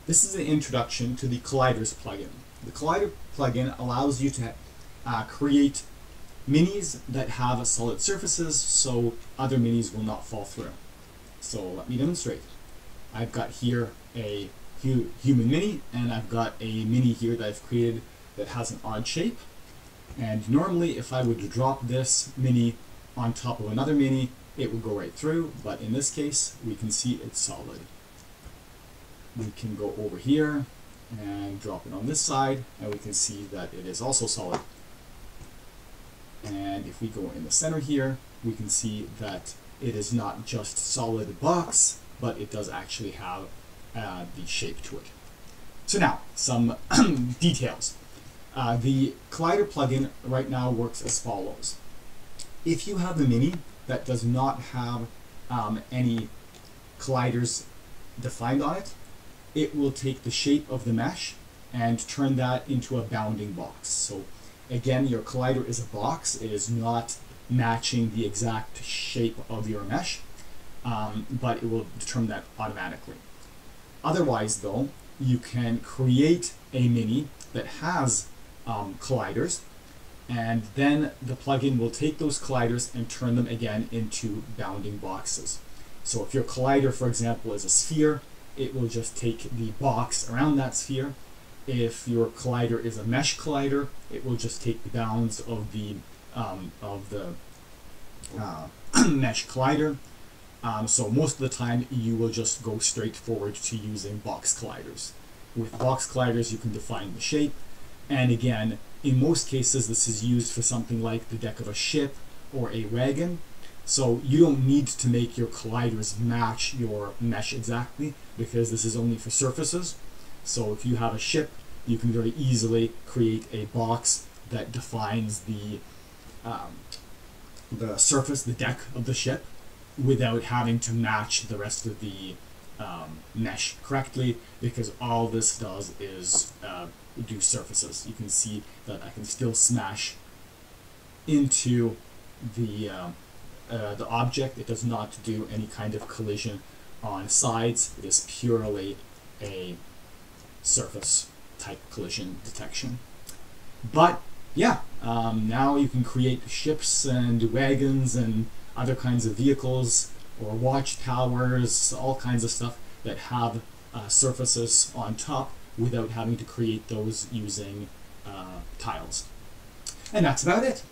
This is an introduction to the Colliders plugin. The Collider plugin allows you to create minis that have solid surfaces so other minis will not fall through. So let me demonstrate. I've got here a human mini, and I've got a mini here that I've created that has an odd shape. And normally if I would drop this mini on top of another mini, it would go right through, but in this case we can see it's solid. We can go over here and drop it on this side, and we can see that it is also solid. And if we go in the center here, we can see that it is not just solid box, but it does actually have the shape to it. So now, some details. The Collider plugin right now works as follows. If you have a mini that does not have any colliders defined on it, it will take the shape of the mesh and turn that into a bounding box. So again, your collider is a box. It is not matching the exact shape of your mesh, but it will determine that automatically. Otherwise though, you can create a mini that has colliders, and then the plugin will take those colliders and turn them again into bounding boxes. So if your collider, for example, is a sphere, it will just take the box around that sphere. If your collider is a mesh collider, it will just take the bounds of the mesh collider. So most of the time you will just go straight forward to using box colliders. With box colliders you can define the shape, and again, in most cases this is used for something like the deck of a ship or a wagon. So you don't need to make your colliders match your mesh exactly, because this is only for surfaces. So if you have a ship, you can very easily create a box that defines the surface, the deck of the ship, without having to match the rest of the mesh correctly, because all this does is do surfaces. You can see that I can still smash into the object. It does not do any kind of collision on sides. It is purely a surface type collision detection. But yeah, now you can create ships and wagons and other kinds of vehicles, or watchtowers, all kinds of stuff that have surfaces on top without having to create those using tiles. And that's about it.